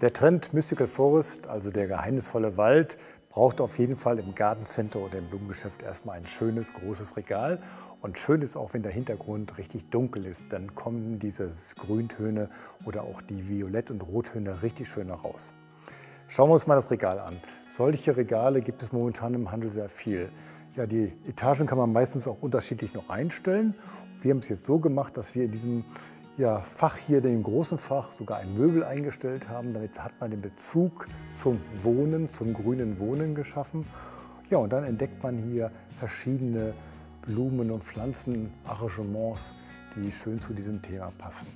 Der Trend Mystical Forest, also der geheimnisvolle Wald, braucht auf jeden Fall im Gartencenter oder im Blumengeschäft erstmal ein schönes, großes Regal. Und schön ist auch, wenn der Hintergrund richtig dunkel ist, dann kommen diese Grüntöne oder auch die Violett- und Rottöne richtig schön heraus. Schauen wir uns mal das Regal an. Solche Regale gibt es momentan im Handel sehr viel. Ja, die Etagen kann man meistens auch unterschiedlich noch einstellen. Wir haben es jetzt so gemacht, dass wir in diesem Fach hier, dem großen Fach, sogar ein Möbel eingestellt haben. Damit hat man den Bezug zum Wohnen, zum grünen Wohnen geschaffen. Ja, und dann entdeckt man hier verschiedene Blumen- und Pflanzenarrangements, die schön zu diesem Thema passen.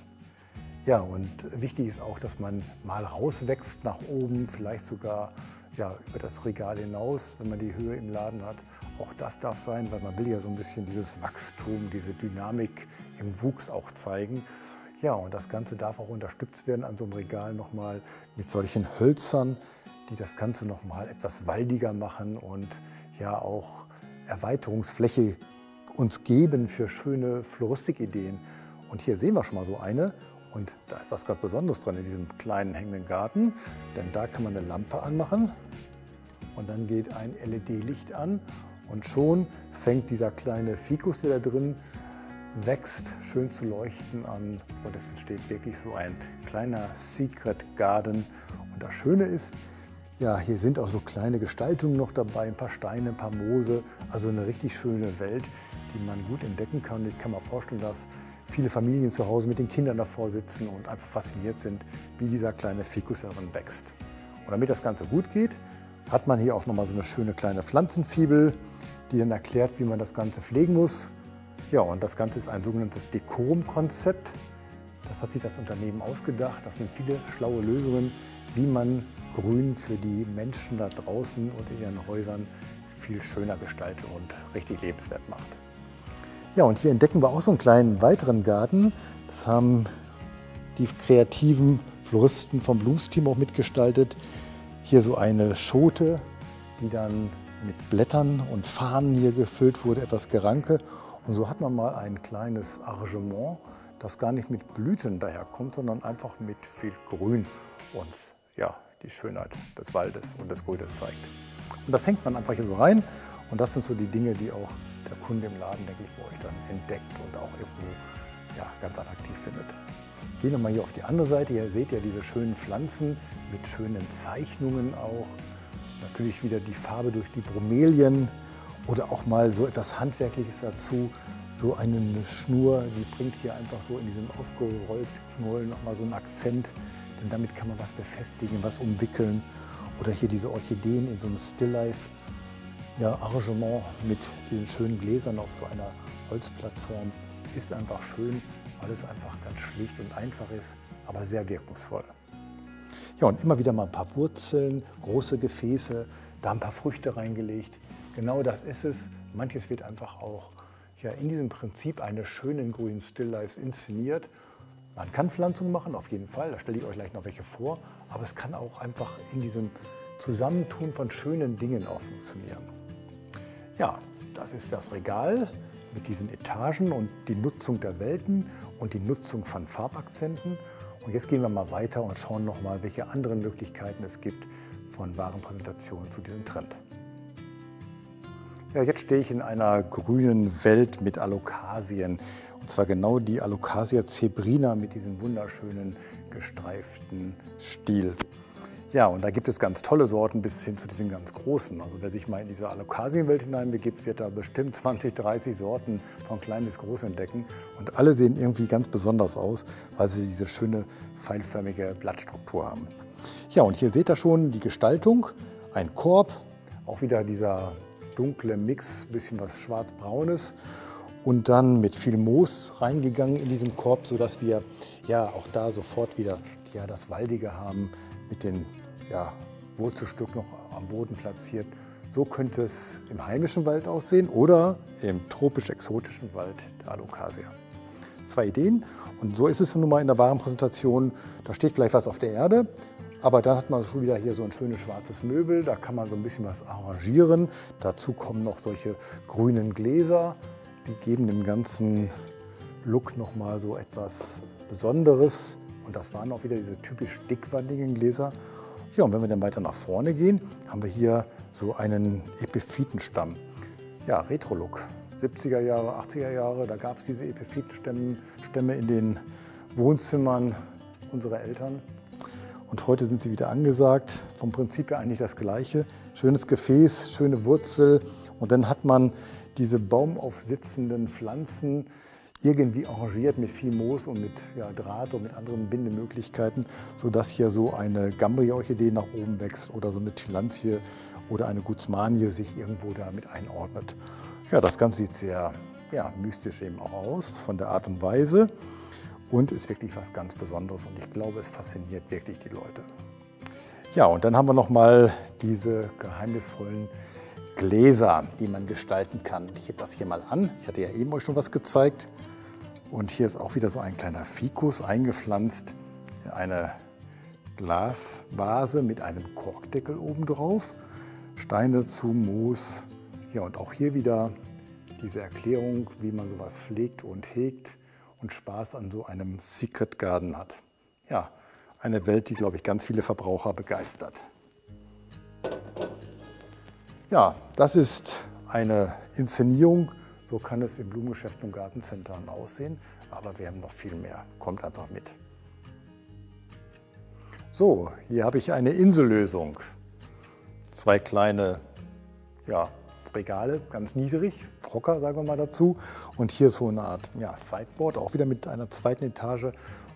Ja, und wichtig ist auch, dass man mal rauswächst nach oben, vielleicht sogar über das Regal hinaus, wenn man die Höhe im Laden hat. Auch das darf sein, weil man will ja so ein bisschen dieses Wachstum, diese Dynamik im Wuchs auch zeigen. Ja, und das Ganze darf auch unterstützt werden an so einem Regal nochmal mit solchen Hölzern, die das Ganze nochmal etwas waldiger machen und ja auch Erweiterungsfläche uns geben für schöne Floristikideen. Und hier sehen wir schon mal so eine. Und da ist was ganz Besonderes dran in diesem kleinen hängenden Garten, denn da kann man eine Lampe anmachen und dann geht ein LED-Licht an und schon fängt dieser kleine Ficus, der da drin wächst, schön zu leuchten an und es entsteht wirklich so ein kleiner Secret Garden. Und das Schöne ist, ja, hier sind auch so kleine Gestaltungen noch dabei, ein paar Steine, ein paar Moose, also eine richtig schöne Welt, die man gut entdecken kann. Ich kann mir vorstellen, dass viele Familien zu Hause mit den Kindern davor sitzen und einfach fasziniert sind, wie dieser kleine Ficus darin wächst. Und damit das Ganze gut geht, hat man hier auch nochmal so eine schöne kleine Pflanzenfibel, die dann erklärt, wie man das Ganze pflegen muss. Ja, und das Ganze ist ein sogenanntes Decorum-Konzept. Das hat sich das Unternehmen ausgedacht. Das sind viele schlaue Lösungen, wie man Grün für die Menschen da draußen und in ihren Häusern viel schöner gestaltet und richtig lebenswert macht. Ja, und hier entdecken wir auch so einen kleinen weiteren Garten. Das haben die kreativen Floristen vom Blumsteam auch mitgestaltet. Hier so eine Schote, die dann mit Blättern und Fahnen hier gefüllt wurde, etwas Geranke. Und so hat man mal ein kleines Arrangement, das gar nicht mit Blüten daherkommt, sondern einfach mit viel Grün und ja, die Schönheit des Waldes und des Grünes zeigt. Und das hängt man einfach hier so rein. Und das sind so die Dinge, die auch der Kunde im Laden, denke ich, bei euch dann entdeckt und auch irgendwo ganz attraktiv findet. Gehen wir mal hier auf die andere Seite. Hier seht ihr diese schönen Pflanzen mit schönen Zeichnungen auch. Natürlich wieder die Farbe durch die Bromelien oder auch mal so etwas Handwerkliches dazu. So eine Schnur, die bringt hier einfach so in diesem aufgerollten Knollen nochmal so einen Akzent. Denn damit kann man was befestigen, was umwickeln. Oder hier diese Orchideen in so einem Stilllife. Ja, Arrangement mit diesen schönen Gläsern auf so einer Holzplattform ist einfach schön, weil es einfach ganz schlicht und einfach ist, aber sehr wirkungsvoll. Ja, und immer wieder mal ein paar Wurzeln, große Gefäße, da ein paar Früchte reingelegt. Genau das ist es. Manches wird einfach auch in diesem Prinzip eines schönen grünen Stilllifes inszeniert. Man kann Pflanzungen machen, auf jeden Fall, da stelle ich euch gleich noch welche vor, aber es kann auch einfach in diesem Zusammentun von schönen Dingen auch funktionieren. Ja, das ist das Regal mit diesen Etagen und die Nutzung der Welten und die Nutzung von Farbakzenten. Und jetzt gehen wir mal weiter und schauen noch mal, welche anderen Möglichkeiten es gibt von Warenpräsentationen zu diesem Trend. Ja, jetzt stehe ich in einer grünen Welt mit Alokasien. Und zwar genau die Alocasia zebrina mit diesem wunderschönen gestreiften Stiel. Ja, und da gibt es ganz tolle Sorten bis hin zu diesen ganz großen. Also wer sich mal in diese Alokasienwelt hineinbegibt, wird da bestimmt 20, 30 Sorten von klein bis groß entdecken. Und alle sehen irgendwie ganz besonders aus, weil sie diese schöne pfeilförmige Blattstruktur haben. Ja, und hier seht ihr schon die Gestaltung. Ein Korb, auch wieder dieser dunkle Mix, bisschen was schwarz-braunes. Und dann mit viel Moos reingegangen in diesem Korb, sodass wir auch da sofort wieder das Waldige haben mit den Wurzelstück noch am Boden platziert. So könnte es im heimischen Wald aussehen oder im tropisch-exotischen Wald der Alocasia. 2 Ideen und so ist es nun mal in der Warenpräsentation. Da steht vielleicht was auf der Erde, aber dann hat man schon wieder hier so ein schönes schwarzes Möbel. Da kann man so ein bisschen was arrangieren. Dazu kommen noch solche grünen Gläser. Die geben dem ganzen Look noch mal so etwas Besonderes. Und das waren auch wieder diese typisch dickwandigen Gläser. Ja, und wenn wir dann weiter nach vorne gehen, haben wir hier so einen Epiphytenstamm. Ja, Retro-Look. 70er Jahre, 80er Jahre, da gab es diese Epiphytenstämme in den Wohnzimmern unserer Eltern. Und heute sind sie wieder angesagt. Vom Prinzip her eigentlich das Gleiche. Schönes Gefäß, schöne Wurzel. Und dann hat man diese baumaufsitzenden Pflanzen irgendwie arrangiert mit viel Moos und mit Draht und mit anderen Bindemöglichkeiten, sodass hier so eine Gambria-Orchidee nach oben wächst oder so eine Tillandsie oder eine Guzmanie sich irgendwo damit einordnet. Ja, das Ganze sieht sehr mystisch eben auch aus von der Art und Weise und ist wirklich was ganz Besonderes und ich glaube, es fasziniert wirklich die Leute. Ja, und dann haben wir noch mal diese geheimnisvollen Gläser, die man gestalten kann. Ich hebe das hier mal an. Ich hatte ja eben euch schon was gezeigt. Und hier ist auch wieder so ein kleiner Ficus eingepflanzt in eine Glasvase mit einem Korkdeckel oben drauf. Steine dazu, Moos. Ja, und auch hier wieder diese Erklärung, wie man sowas pflegt und hegt und Spaß an so einem Secret Garden hat. Ja, eine Welt, die, glaube ich, ganz viele Verbraucher begeistert. Ja, das ist eine Inszenierung. So kann es im Blumengeschäft und Gartencentern aussehen. Aber wir haben noch viel mehr. Kommt einfach mit. So, hier habe ich eine Insellösung. Zwei kleine Regale, ganz niedrig, Hocker sagen wir mal dazu. Und hier so eine Art Sideboard, auch wieder mit einer zweiten Etage.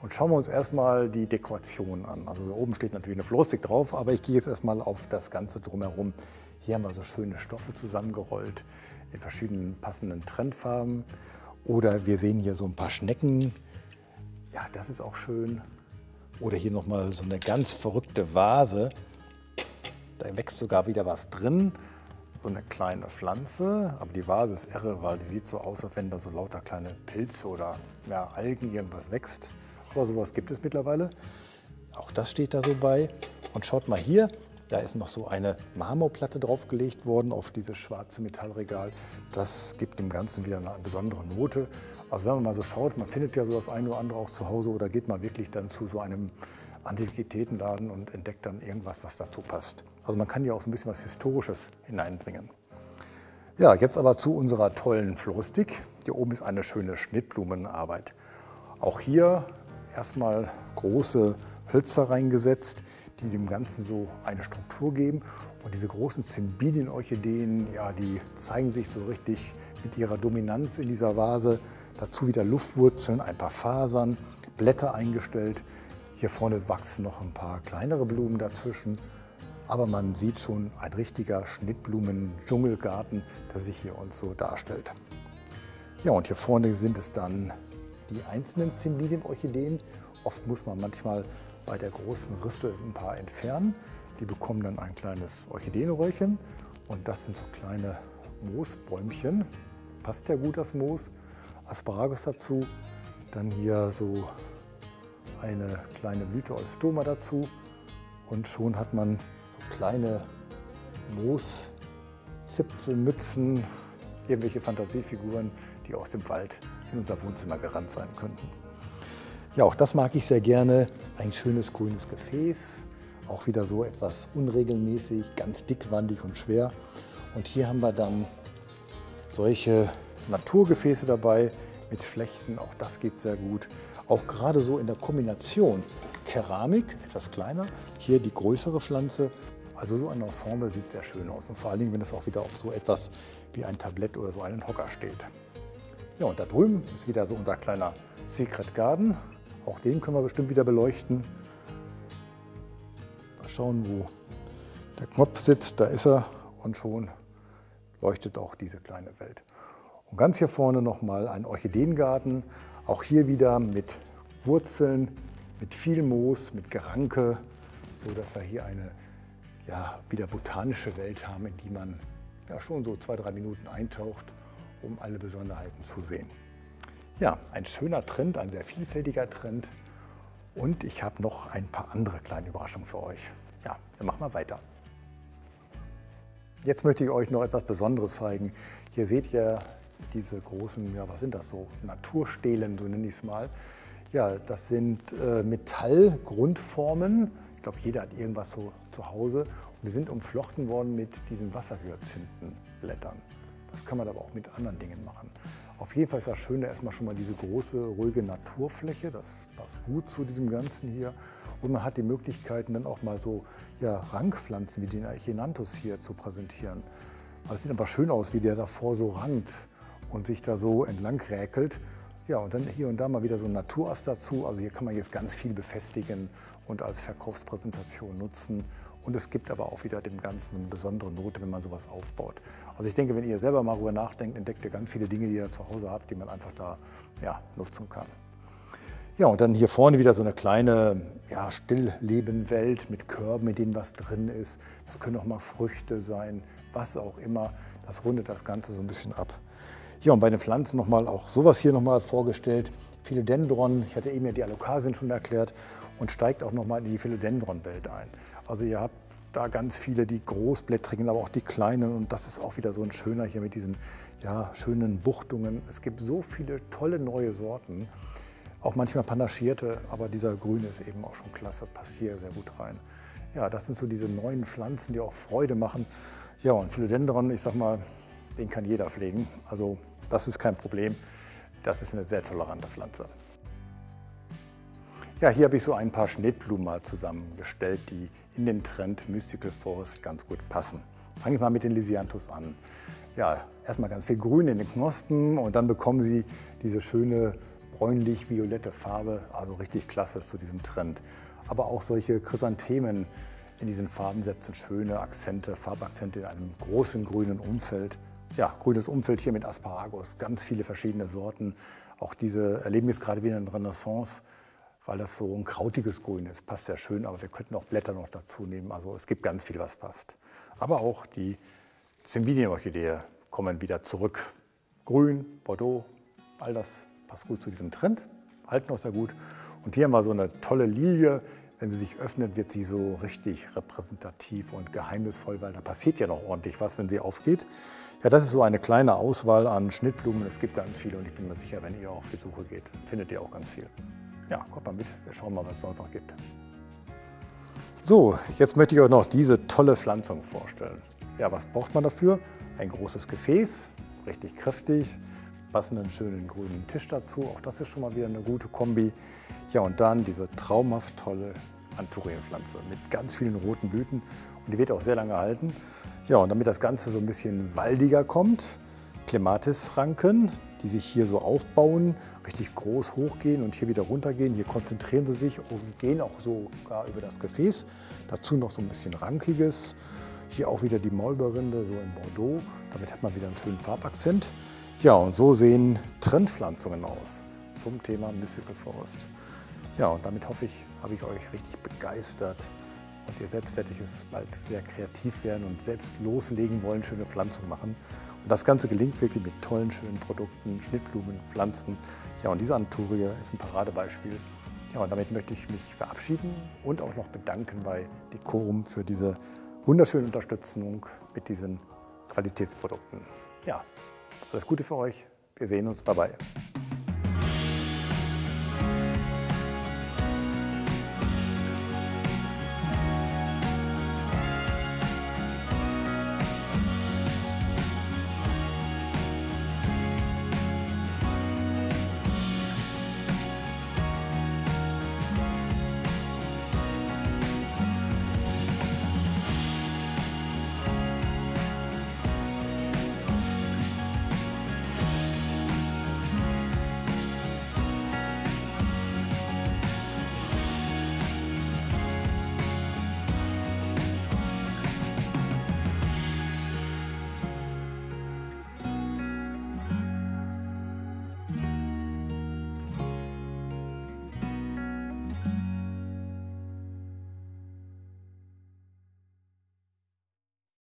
Und schauen wir uns erstmal die Dekoration an. Also hier oben steht natürlich eine Floristik drauf, aber ich gehe jetzt erstmal auf das Ganze drumherum. Hier haben wir so schöne Stoffe zusammengerollt in verschiedenen passenden Trendfarben. Oder wir sehen hier so ein paar Schnecken. Ja, das ist auch schön. Oder hier nochmal so eine ganz verrückte Vase. Da wächst sogar wieder was drin. So eine kleine Pflanze. Aber die Vase ist irre, weil die sieht so aus, als wenn da so lauter kleine Pilze oder Algen irgendwas wächst. Aber sowas gibt es mittlerweile. Auch das steht da so bei. Und schaut mal hier. Da ist noch so eine Marmorplatte draufgelegt worden auf dieses schwarze Metallregal. Das gibt dem Ganzen wieder eine besondere Note. Also wenn man mal so schaut, man findet ja so das eine oder andere auch zu Hause oder geht mal wirklich dann zu so einem Antiquitätenladen und entdeckt dann irgendwas, was dazu passt. Also man kann ja auch so ein bisschen was Historisches hineinbringen. Ja, jetzt aber zu unserer tollen Floristik. Hier oben ist eine schöne Schnittblumenarbeit. Auch hier erstmal große Hölzer reingesetzt, die dem Ganzen so eine Struktur geben. Und diese großen Cymbidium-Orchideen, die zeigen sich so richtig mit ihrer Dominanz in dieser Vase. Dazu wieder Luftwurzeln, ein paar Fasern, Blätter eingestellt. Hier vorne wachsen noch ein paar kleinere Blumen dazwischen. Aber man sieht schon ein richtiger Schnittblumen-Dschungelgarten, der sich hier uns so darstellt. Ja, und hier vorne sind es dann die einzelnen Cymbidium-Orchideen. Oft muss man manchmal bei der großen Rispe ein paar entfernen. Die bekommen dann ein kleines Orchideenröhrchen und das sind so kleine Moosbäumchen. Passt ja gut das Moos. Asparagus dazu, dann hier so eine kleine Blüte Eustoma dazu und schon hat man so kleine Mooszipfelmützen, irgendwelche Fantasiefiguren, die aus dem Wald in unser Wohnzimmer gerannt sein könnten. Ja, auch das mag ich sehr gerne. Ein schönes grünes Gefäß, auch wieder so etwas unregelmäßig, ganz dickwandig und schwer. Und hier haben wir dann solche Naturgefäße dabei mit Flechten, auch das geht sehr gut. Auch gerade so in der Kombination Keramik, etwas kleiner, hier die größere Pflanze. Also so ein Ensemble sieht sehr schön aus und vor allen Dingen, wenn es auch wieder auf so etwas wie ein Tablett oder so einen Hocker steht. Ja, und da drüben ist wieder so unser kleiner Secret Garden. Auch den können wir bestimmt wieder beleuchten. Mal schauen, wo der Knopf sitzt. Da ist er und schon leuchtet auch diese kleine Welt. Und ganz hier vorne nochmal ein Orchideengarten. Auch hier wieder mit Wurzeln, mit viel Moos, mit Geranke, sodass wir hier eine wieder botanische Welt haben, in die man schon so 2-3 Minuten eintaucht, um alle Besonderheiten zu sehen. Ja, ein schöner Trend, ein sehr vielfältiger Trend. Und ich habe noch ein paar andere kleine Überraschungen für euch. Ja, dann machen wir weiter. Jetzt möchte ich euch noch etwas Besonderes zeigen. Hier seht ihr diese großen, was sind das so, Naturstelen, so nenne ich es mal. Ja, das sind Metallgrundformen. Ich glaube, jeder hat irgendwas so zu Hause. Und die sind umflochten worden mit diesen Wasserhyazinthenblättern. Das kann man aber auch mit anderen Dingen machen. Auf jeden Fall ist das Schöne erstmal schon mal diese große, ruhige Naturfläche. Das passt gut zu diesem Ganzen hier. Und man hat die Möglichkeiten, dann auch mal so Rankpflanzen wie den Echinanthus hier zu präsentieren. Also es sieht aber schön aus, wie der davor so rankt und sich da so entlang räkelt. Ja, und dann hier und da mal wieder so ein Naturast dazu. Also hier kann man jetzt ganz viel befestigen und als Verkaufspräsentation nutzen. Und es gibt aber auch wieder dem Ganzen eine besondere Note, wenn man sowas aufbaut. Also ich denke, wenn ihr selber mal darüber nachdenkt, entdeckt ihr ganz viele Dinge, die ihr zu Hause habt, die man einfach da nutzen kann. Ja, und dann hier vorne wieder so eine kleine Stilllebenwelt mit Körben, in denen was drin ist. Das können auch mal Früchte sein, was auch immer. Das rundet das Ganze so ein bisschen ab. Ja, und bei den Pflanzen nochmal auch sowas hier nochmal vorgestellt. Philodendron, ich hatte eben ja die Alokasien schon erklärt, und steigt auch nochmal in die Philodendron-Welt ein. Also ihr habt da ganz viele, die großblättrigen, aber auch die kleinen, und das ist auch wieder so ein schöner hier mit diesen schönen Buchtungen. Es gibt so viele tolle neue Sorten, auch manchmal panaschierte, aber dieser Grüne ist eben auch schon klasse, passt hier sehr gut rein. Ja, das sind so diese neuen Pflanzen, die auch Freude machen. Ja, und Philodendron, ich sag mal, den kann jeder pflegen. Also das ist kein Problem. Das ist eine sehr tolerante Pflanze. Ja, hier habe ich so ein paar Schnittblumen mal zusammengestellt, die in den Trend Mystical Forest ganz gut passen. Fange ich mal mit den Lisianthus an. Ja, erstmal ganz viel Grün in den Knospen und dann bekommen sie diese schöne bräunlich-violette Farbe, also richtig klasse zu diesem Trend. Aber auch solche Chrysanthemen in diesen Farben setzen schöne Akzente, Farbakzente in einem großen grünen Umfeld. Ja, grünes Umfeld hier mit Asparagus, ganz viele verschiedene Sorten. Auch diese erleben jetzt gerade wieder eine Renaissance, weil das so ein krautiges Grün ist. Passt sehr schön, aber wir könnten auch Blätter noch dazu nehmen. Also es gibt ganz viel, was passt. Aber auch die Cymbidium-Orchidee kommen wieder zurück. Grün, Bordeaux, all das passt gut zu diesem Trend, halten auch sehr gut. Und hier haben wir so eine tolle Lilie. Wenn sie sich öffnet, wird sie so richtig repräsentativ und geheimnisvoll, weil da passiert ja noch ordentlich was, wenn sie aufgeht. Ja, das ist so eine kleine Auswahl an Schnittblumen. Es gibt ganz viele und ich bin mir sicher, wenn ihr auf die Suche geht, findet ihr auch ganz viel. Ja, kommt mal mit, wir schauen mal, was es sonst noch gibt. So, jetzt möchte ich euch noch diese tolle Pflanzung vorstellen. Ja, was braucht man dafür? Ein großes Gefäß, richtig kräftig, passenden schönen grünen Tisch dazu. Auch das ist schon mal wieder eine gute Kombi. Ja, und dann diese traumhaft tolle Anthurienpflanze mit ganz vielen roten Blüten. Und die wird auch sehr lange halten. Ja, und damit das Ganze so ein bisschen waldiger kommt, Clematis-Ranken, die sich hier so aufbauen, richtig groß hochgehen und hier wieder runtergehen. Hier konzentrieren sie sich und gehen auch sogar über das Gefäß. Dazu noch so ein bisschen Rankiges. Hier auch wieder die Maulbeerrinde, so in Bordeaux. Damit hat man wieder einen schönen Farbakzent. Ja, und so sehen Trendpflanzungen aus zum Thema Mystical Forest. Ja, und damit hoffe ich, habe ich euch richtig begeistert und ihr selbst werdet es bald sehr kreativ werden und selbst loslegen wollen, schöne Pflanzungen machen. Und das Ganze gelingt wirklich mit tollen, schönen Produkten, Schnittblumen, Pflanzen. Ja, und diese Anturie ist ein Paradebeispiel. Ja, und damit möchte ich mich verabschieden und auch noch bedanken bei Decorum für diese wunderschöne Unterstützung mit diesen Qualitätsprodukten. Ja, alles Gute für euch. Wir sehen uns. Bye bye.